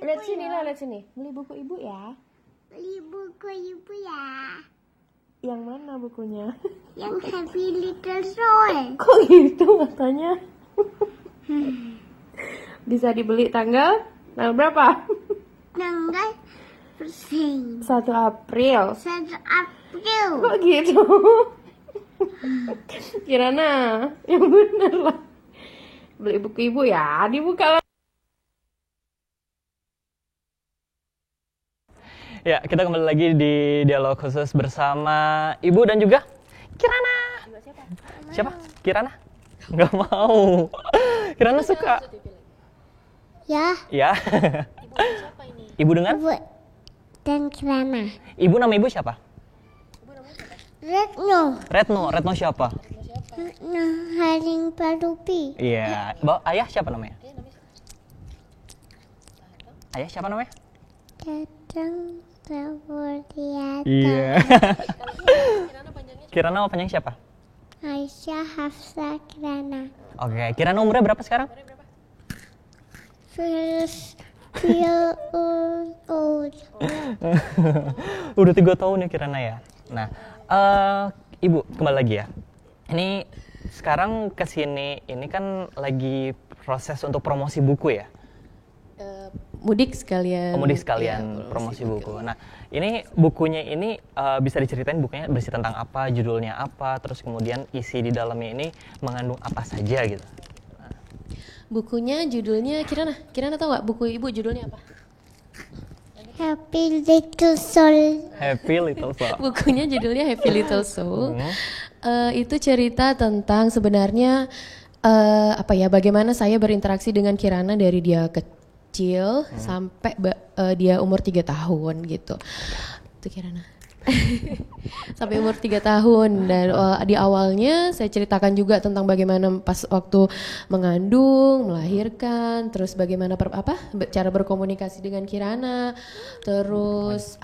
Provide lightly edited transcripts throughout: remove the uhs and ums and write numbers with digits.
Lihat sini lah, lihat sini. Beli buku ibu ya. Beli buku ibu ya. Yang mana bukunya? Yang Happy Little Soul. Kok gitu matanya? Bisa dibeli tanggal berapa? Tanggal 1 April. 1 April. Kok gitu? Kirana, yang bener lah. Beli buku ibu ya, dibuka lah. Ya, kita kembali lagi di dialog khusus bersama Ibu dan juga Kirana. Siapa? Kirana? Nggak mau. Kirana suka. Ya. Ya. Ibu dengan? Ibu dan Kirana. Ibu nama ibu siapa? Retno. Retno siapa? Retno Haring Parupi. Iya. Ayah siapa namanya? Ayah siapa namanya? Datang Sabudiata. Iya. Kirana panjang siapa? Aisyah Hafsa Kirana. Oke, Kirana umurnya berapa sekarang? Feel old. Udah 3 tahun ya Kirana ya. Nah, Ibu kembali lagi ya. Ini sekarang kesini, ini kan lagi proses untuk promosi buku ya. Mudik sekalian. Mudik sekalian promosi buku. Nah, ini bukunya ini bisa diceritain bukunya berisi tentang apa, judulnya apa, terus kemudian isi di dalamnya ini mengandung apa saja gitu. Nah. Bukunya judulnya Kirana tahu nggak buku ibu judulnya apa? Happy Little Soul. Happy Little Soul. Bukunya judulnya Happy Little Soul. Itu cerita tentang sebenarnya bagaimana saya berinteraksi dengan Kirana dari dia kecil sampai dia umur 3 tahun gitu. Itu Kirana. Sampai umur 3 tahun dan di awalnya saya ceritakan juga tentang bagaimana pas waktu mengandung, melahirkan, terus bagaimana cara berkomunikasi dengan Kirana, terus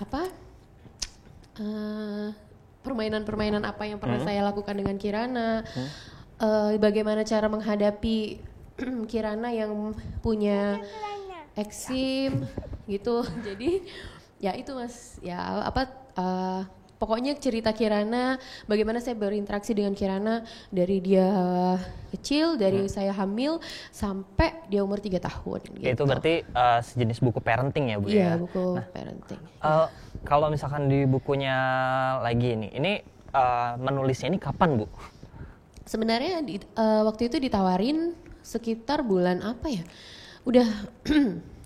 permainan-permainan apa yang pernah saya lakukan dengan Kirana, bagaimana cara menghadapi Kirana yang punya eksim gitu. Jadi ya itu Mas, ya pokoknya cerita Kirana, bagaimana saya berinteraksi dengan Kirana dari dia kecil, dari saya hamil sampai dia umur 3 tahun gitu. Itu berarti sejenis buku parenting ya Bu? Iya, ya? buku parenting. Kalau misalkan di bukunya lagi ini menulisnya ini kapan Bu? Sebenarnya waktu itu ditawarin sekitar bulan apa ya? Udah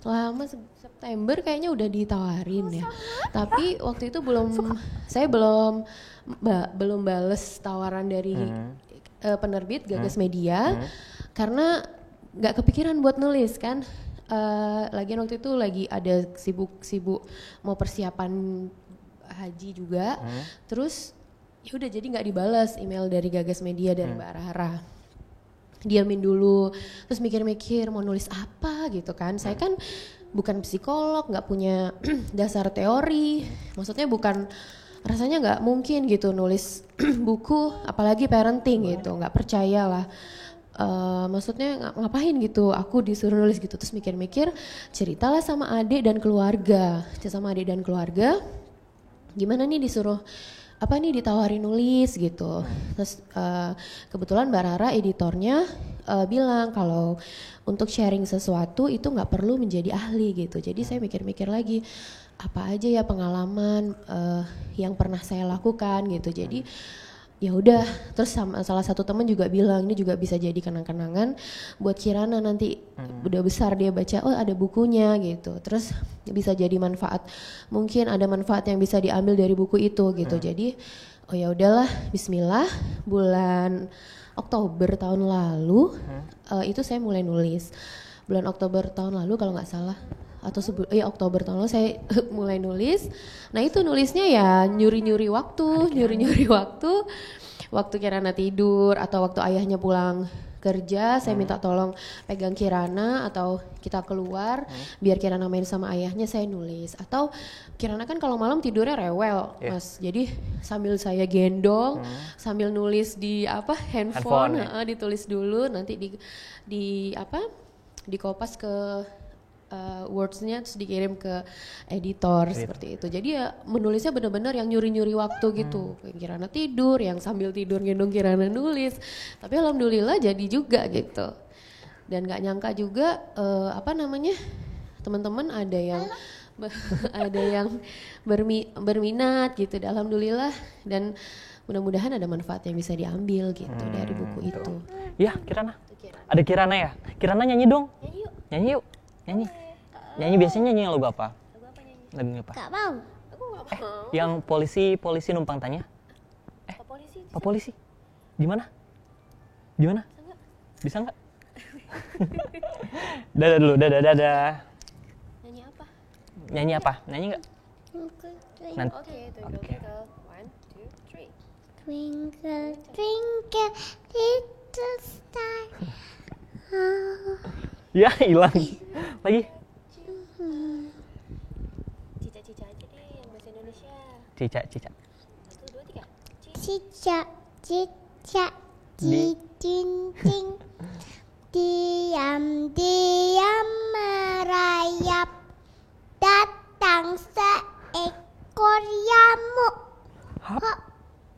lama, September kayaknya udah ditawarin ya. Tapi waktu itu saya belum bales tawaran dari penerbit Gagas Media karena nggak kepikiran buat nulis kan. Lagian waktu itu lagi ada sibuk mau persiapan haji juga. Terus ya udah jadi nggak dibalas email dari Gagas Media dari Mbak Rara. Diamin dulu, terus mikir-mikir mau nulis apa gitu kan. Saya kan bukan psikolog, nggak punya dasar teori, maksudnya rasanya nggak mungkin gitu nulis buku, apalagi parenting gitu, nggak percaya lah. Maksudnya ngapain gitu, aku disuruh nulis gitu. Terus mikir-mikir, ceritalah sama adik dan keluarga, gimana nih disuruh ditawarin nulis gitu. Terus kebetulan Mbak Rara editornya bilang kalau untuk sharing sesuatu itu nggak perlu menjadi ahli gitu. Jadi saya mikir-mikir lagi apa aja ya pengalaman yang pernah saya lakukan gitu. Jadi ya udah, terus salah satu teman juga bilang ini juga bisa jadi kenang-kenangan buat Kirana nanti udah besar dia baca ada bukunya gitu, terus bisa jadi mungkin ada manfaat yang bisa diambil dari buku itu gitu. Jadi ya udahlah, Bismillah, bulan Oktober tahun lalu itu saya mulai nulis. Bulan Oktober tahun lalu kalau nggak salah, atau Oktober tahun lalu saya mulai nulis. Nah itu nulisnya ya nyuri-nyuri waktu Kirana tidur atau waktu ayahnya pulang kerja, saya minta tolong pegang Kirana atau kita keluar biar Kirana main sama ayahnya, saya nulis. Atau Kirana kan kalau malam tidurnya rewel, Mas. Jadi sambil saya gendong, sambil nulis di handphone. Ditulis dulu, nanti di kopas ke words-nya terus dikirim ke editor seperti itu. Jadi ya menulisnya benar-benar yang nyuri-nyuri waktu gitu. Yang Kirana tidur, yang sambil tidur gendong Kirana nulis. Tapi alhamdulillah jadi juga gitu. Dan nggak nyangka juga teman-teman ada yang berminat gitu. Alhamdulillah, dan mudah-mudahan ada manfaat yang bisa diambil gitu dari buku itu. Ya, Kirana. Ada Kirana ya? Kirana nyanyi dong. Nyanyi yuk. Nyanyi biasanya nyanyi lagu apa? Lagu apa? Gak mau. Yang polisi numpang tanya. Pak polisi. Gimana? Bisa nggak? Dadah dulu, dadah. Nyanyi apa? Nyanyi nggak? Nanti. Oke. 1, 2, 3. Twinkle, twinkle, little star. Oh. Ya, hilang. Lagi. Cica aja deh yang bahasa Indonesia. Cica. 1, 2, 3. Cicak, cicak, cincin, diam merayap, datang seekor nyamuk,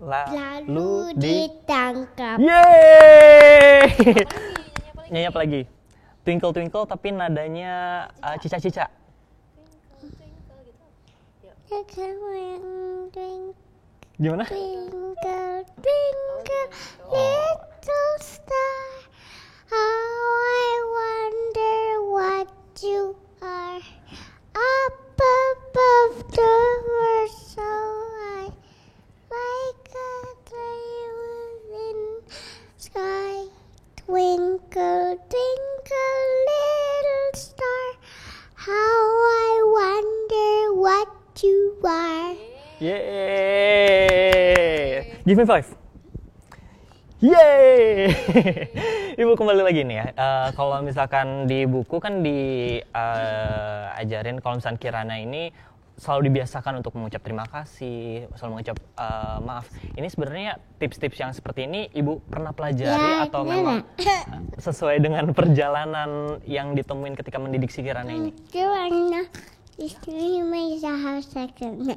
lalu ditangkap. Yeay! Nyanyi apa lagi? Twinkle twinkle tapi nadanya cica. Gimana? Twinkle, twinkle, little star, how I wonder what you are. Up above the world so high, like a diamond sky. Twinkle, twinkle, little star, how I wonder what you are. Yeay! Give me 5. Yeay! Ibu kembali lagi nih ya. Kalau misalkan di buku kan diajarin kalau misalkan Kirana ini selalu dibiasakan untuk mengucap terima kasih, selalu mengucap maaf. Ini sebenarnya tips-tips yang seperti ini Ibu pernah pelajari atau memang sesuai dengan perjalanan yang ditemuin ketika mendidik si Kirana ini? Kirana, istri Maiza second.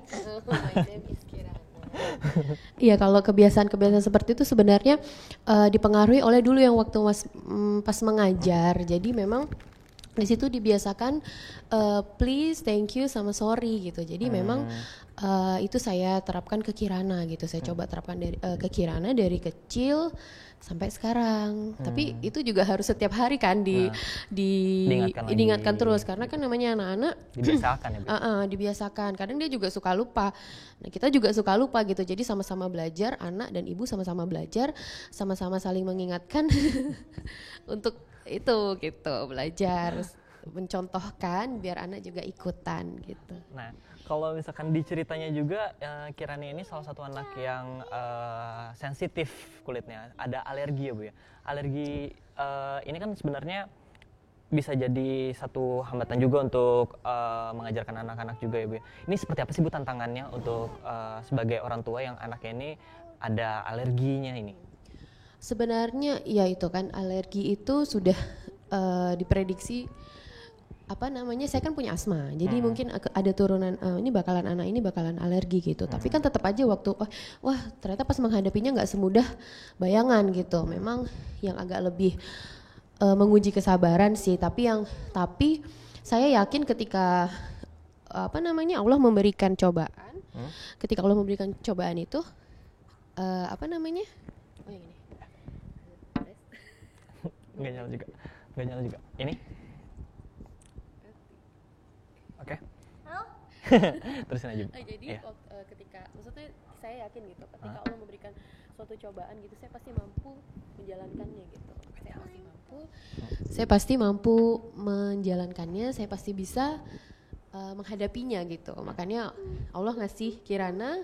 Iya, kalau kebiasaan-kebiasaan seperti itu sebenarnya dipengaruhi oleh dulu yang waktu pas mengajar. Jadi memang di situ dibiasakan please, thank you, sama sorry gitu. Jadi memang itu saya terapkan ke Kirana gitu. Saya coba terapkan ke Kirana dari kecil sampai sekarang. Tapi itu juga harus setiap hari kan diingatkan terus, karena kan namanya anak-anak Dibiasakan ya, Bu? dibiasakan. Kadang dia juga suka lupa. Nah, kita juga suka lupa gitu. Jadi sama-sama belajar, anak dan ibu sama-sama belajar, sama-sama saling mengingatkan untuk itu gitu, belajar, mencontohkan biar anak juga ikutan gitu. Nah, kalau misalkan di ceritanya juga Kirana ini salah satu anak yang sensitif kulitnya, ada alergi ya Bu ya. Alergi ini kan sebenarnya bisa jadi satu hambatan juga untuk mengajarkan anak-anak juga ya Bu ya. Ini seperti apa sih Bu tantangannya untuk sebagai orang tua yang anaknya ini ada alerginya ini? Sebenarnya ya itu kan, alergi itu sudah diprediksi, saya kan punya asma, jadi mungkin ada turunan ini anak ini bakalan alergi gitu. Tapi kan tetap aja waktu wah ternyata pas menghadapinya nggak semudah bayangan gitu. Memang yang agak lebih menguji kesabaran sih. Tapi saya yakin ketika Allah memberikan cobaan, ketika Allah memberikan cobaan itu Nggak nyala juga. Ini? Oke. Terusin aja Bu. Jadi Iya. ketika, maksudnya saya yakin gitu, ketika Allah memberikan suatu cobaan gitu, saya pasti mampu menjalankannya gitu. Saya pasti mampu menjalankannya, saya pasti bisa menghadapinya gitu. Makanya Allah ngasih Kirana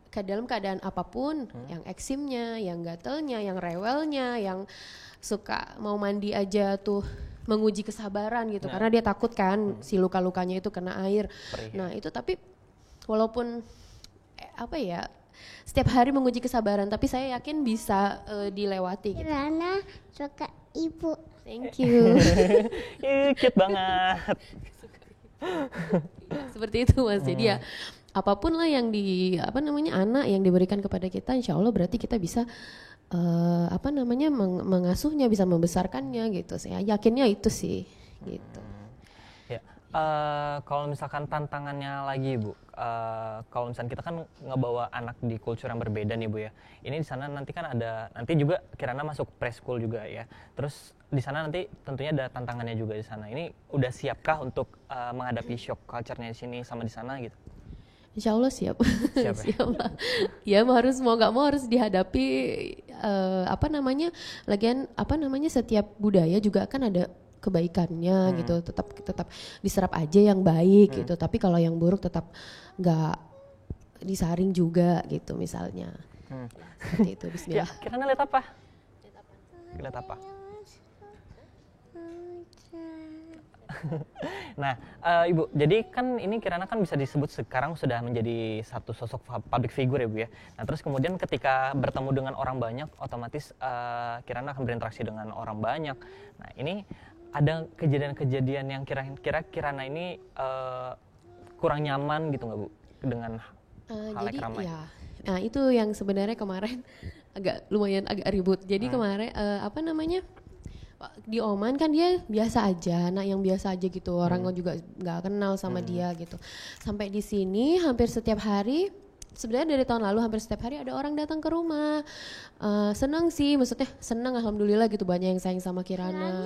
ke dalam keadaan apapun, yang eksimnya, yang gatelnya, yang rewelnya, yang suka mau mandi aja tuh menguji kesabaran gitu, karena dia takut kan si luka-lukanya itu kena air. Nah itu, tapi walaupun setiap hari menguji kesabaran, tapi saya yakin bisa dilewati gitu. Kirana suka ibu. Thank you. Cute banget. Seperti itu Mas. Jadi ya apapun lah yang anak yang diberikan kepada kita, insya Allah berarti kita bisa mengasuhnya, bisa membesarkannya gitu. Saya yakinnya itu sih gitu. Ya, kalau misalkan tantangannya lagi Bu, kalau misalkan kita kan ngebawa anak di culture yang berbeda nih Bu ya. Ini di sana nanti kan nanti juga Kirana masuk preschool juga ya. Terus di sana nanti tentunya ada tantangannya juga di sana. Ini udah siapkah untuk menghadapi shock culture-nya di sini sama di sana gitu? Insya Allah siap. Siap ya? Siap lah. Ya mau nggak mau harus dihadapi. Lagian setiap budaya juga kan ada kebaikannya gitu. Tetap diserap aja yang baik gitu. Tapi kalau yang buruk tetap nggak disaring juga gitu misalnya. Seperti itu. Ya, Bismillah. Kirana lihat apa? Lihat apa? Nah, Ibu, jadi kan ini Kirana kan bisa disebut sekarang sudah menjadi satu sosok public figure ya Bu ya. Nah, terus kemudian ketika bertemu dengan orang banyak, otomatis Kirana akan berinteraksi dengan orang banyak. Nah, ini ada kejadian-kejadian yang kira-kira Kirana ini kurang nyaman gitu nggak Bu dengan hal Jadi ramai? ya, nah itu yang sebenarnya kemarin lumayan agak ribut. Jadi kemarin di Oman kan dia biasa aja, anak yang biasa aja gitu, orang juga nggak kenal sama dia gitu. Sampai di sini hampir setiap hari, sebenarnya dari tahun lalu hampir setiap hari ada orang datang ke rumah. Senang sih, maksudnya senang alhamdulillah gitu, banyak yang sayang sama Kirana.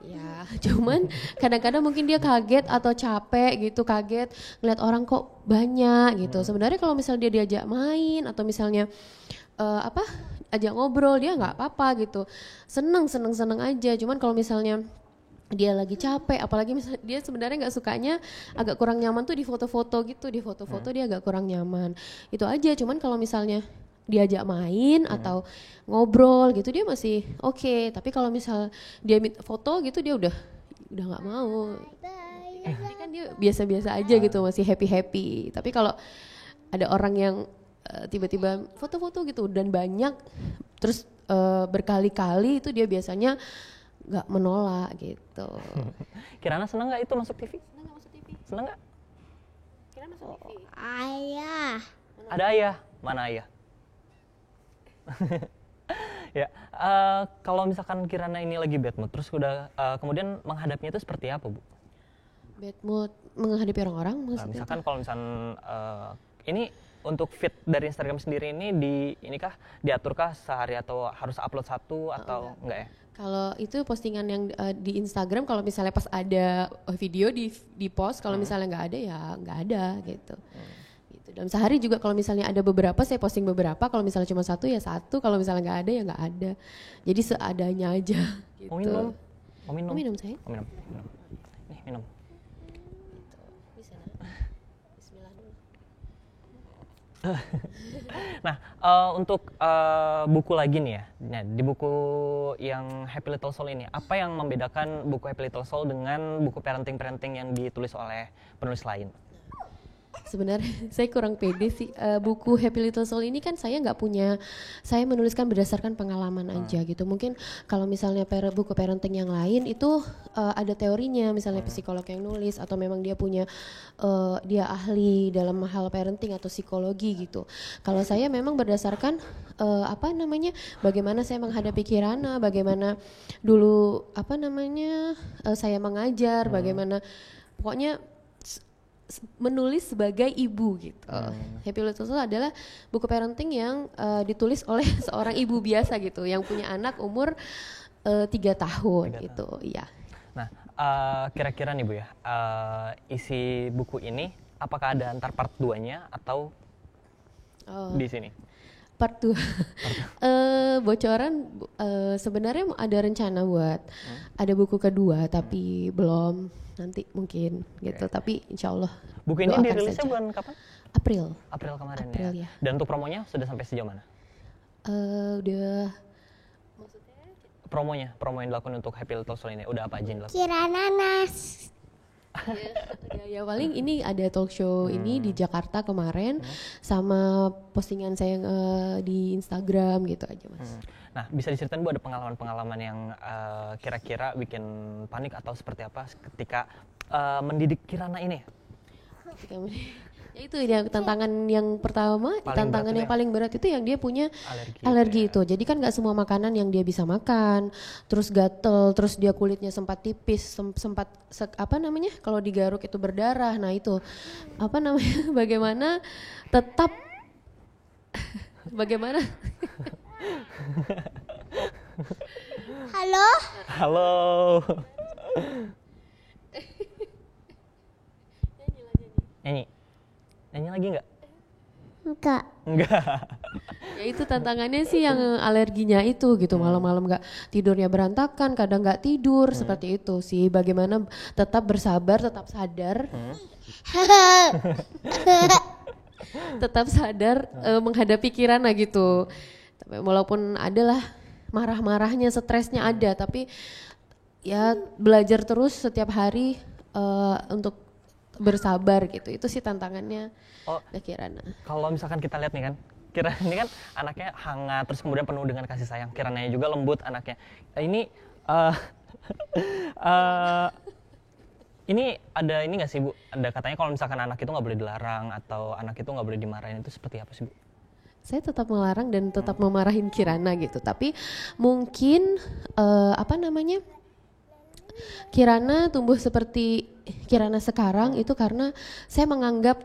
Ya, cuman kadang-kadang mungkin dia kaget atau capek gitu, kaget ngeliat orang kok banyak gitu. Sebenarnya kalau misalnya dia diajak main atau misalnya ajak ngobrol, dia nggak apa-apa gitu, seneng aja. Cuman kalau misalnya dia lagi capek, apalagi misalnya dia sebenarnya nggak sukanya, agak kurang nyaman tuh di foto-foto gitu, dia agak kurang nyaman itu aja. Cuman kalau misalnya diajak main atau ngobrol gitu dia masih oke. Tapi kalau misal dia foto gitu dia udah nggak mau. Jadi kan dia biasa-biasa aja gitu, masih happy. Tapi kalau ada orang yang tiba-tiba foto-foto gitu dan banyak terus berkali-kali, itu dia biasanya nggak menolak gitu. Kirana senang nggak itu masuk TV? Senang nggak? Kirana masuk TV. Ayah. Ada ayah, mana ayah? Ya, kalau misalkan Kirana ini lagi bad mood, terus kemudian menghadapinya itu seperti apa Bu? Bad mood menghadapi orang-orang maksudnya? Misalkan kalau misalkan ini untuk feed dari Instagram sendiri ini diaturkah sehari atau harus upload satu atau enggak ya? Kalau itu postingan yang di Instagram, kalau misalnya pas ada video di post, kalau misalnya nggak ada ya nggak ada gitu. Gitu. Dalam sehari juga kalau misalnya ada beberapa, saya posting beberapa. Kalau misalnya cuma satu ya satu, kalau misalnya nggak ada ya nggak ada. Jadi seadanya aja. Gitu. Mau minum? Mau minum? Mau minum saya? Mau minum. Nih minum. Bisa. Bismillah dulu. Nah, untuk buku lagi nih ya. Nah, di buku yang Happy Little Soul ini, apa yang membedakan buku Happy Little Soul dengan buku parenting yang ditulis oleh penulis lain? Sebenarnya saya kurang pede sih, buku Happy Little Soul ini kan saya nggak punya, saya menuliskan berdasarkan pengalaman aja gitu. Mungkin kalau misalnya buku parenting yang lain itu ada teorinya, misalnya psikolog yang nulis atau memang dia punya dia ahli dalam hal parenting atau psikologi gitu. Kalau saya memang berdasarkan bagaimana saya menghadapi Kirana, bagaimana dulu saya mengajar, bagaimana pokoknya menulis sebagai ibu gitu. Happy Little Soul adalah buku parenting yang ditulis oleh seorang ibu biasa gitu, yang punya anak umur 3 tahun gitu. Iya. Nah, kira-kira nih Bu ya, isi buku ini apakah ada antar part 2-nya atau di sini? Part 2. Bocoran sebenarnya ada rencana buat ada buku kedua tapi belum, nanti mungkin gitu. Tapi insya Allah buku ini doakan dirilisnya saja. bulan kapan? April Kemarin April, ya. ya. Dan untuk promonya sudah sampai sejauh mana? Udah Promo yang dilakukan untuk Happy Little Soul ini udah apa aja yang dilakukan? Kira nanas. ya Ya paling ini ada talk show ini di Jakarta kemarin sama postingan saya yang di Instagram gitu aja Mas. Nah, bisa diceritain Bu ada pengalaman-pengalaman yang kira-kira bikin panik atau seperti apa ketika mendidik Kirana ini? Ya itu ya tantangan yang pertama, tantangan yang paling berat itu yang dia punya alergi itu. Jadi kan nggak semua makanan yang dia bisa makan, terus gatel, terus dia kulitnya sempat tipis, sempat apa namanya kalau digaruk itu berdarah. Nah itu apa namanya? Bagaimana tetap bagaimana? Halo? Halo. Nyanyi lagi nggak? Enggak. Enggak. Ya itu tantangannya sih yang alerginya itu gitu, malam-malam nggak tidurnya berantakan, kadang nggak tidur seperti itu sih. Bagaimana tetap bersabar, tetap sadar, tetap sadar menghadapi Kirana gitu. Tapi walaupun adalah marah-marahnya, stresnya ada, tapi ya belajar terus setiap hari untuk bersabar gitu. Itu sih tantangannya Kirana. Kalau misalkan kita lihat nih kan, Kirana ini kan anaknya hangat, terus kemudian penuh dengan kasih sayang. Kirananya juga lembut anaknya. Ini ini ada ini nggak sih Bu? Ada katanya kalau misalkan anak itu nggak boleh dilarang atau anak itu nggak boleh dimarahin, itu seperti apa sih Bu? Saya tetap melarang dan tetap memarahin Kirana gitu. Tapi mungkin apa namanya? Kirana tumbuh seperti Kirana sekarang itu karena saya menganggap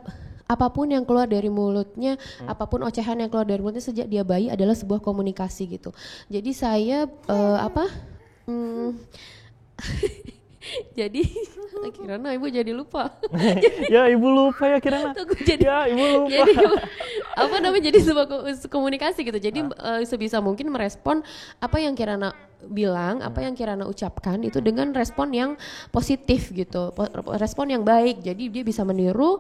apapun yang keluar dari mulutnya, apapun ocehan yang keluar dari mulutnya sejak dia bayi adalah sebuah komunikasi gitu. Jadi saya jadi Kirana ibu jadi lupa. Ya ibu lupa ya Kirana. Ya ibu lupa. Jadi apa namanya jadi sebuah komunikasi gitu. Jadi sebisa mungkin merespon apa yang Kirana bilang, apa yang Kirana ucapkan itu dengan respon yang positif gitu, respon yang baik. Jadi dia bisa meniru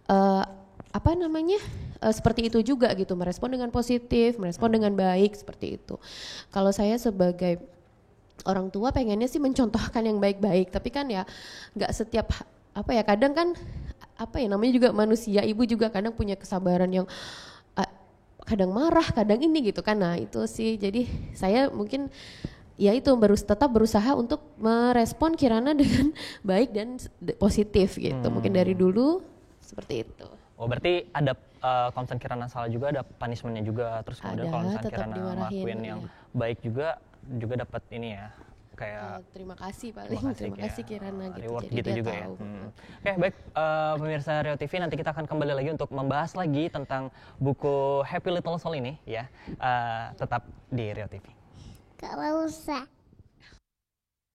apa namanya seperti itu juga gitu, merespon dengan positif, merespon dengan baik seperti itu. Kalau saya sebagai orang tua pengennya sih mencontohkan yang baik-baik, tapi kan ya nggak setiap apa ya, kadang kan apa ya namanya juga manusia, ibu juga kadang punya kesabaran yang kadang marah, kadang ini gitu kan. Nah itu sih, jadi saya mungkin ya itu tetap berusaha untuk merespon Kirana dengan baik dan positif gitu. Mungkin dari dulu seperti itu. Oh berarti ada kalau misalnya Kirana salah juga ada punishment-nya juga, terus kemudian kalau misalnya Kirana ngelakuin yang baik juga dapat ini ya kayak terima kasih paling terima kasih Kirana gitu, reward jadi gitu dia juga tahu. Ya. Oke baik pemirsa Rio TV, nanti kita akan kembali lagi untuk membahas lagi tentang buku Happy Little Soul ini ya, tetap di Rio TV. Gak usah.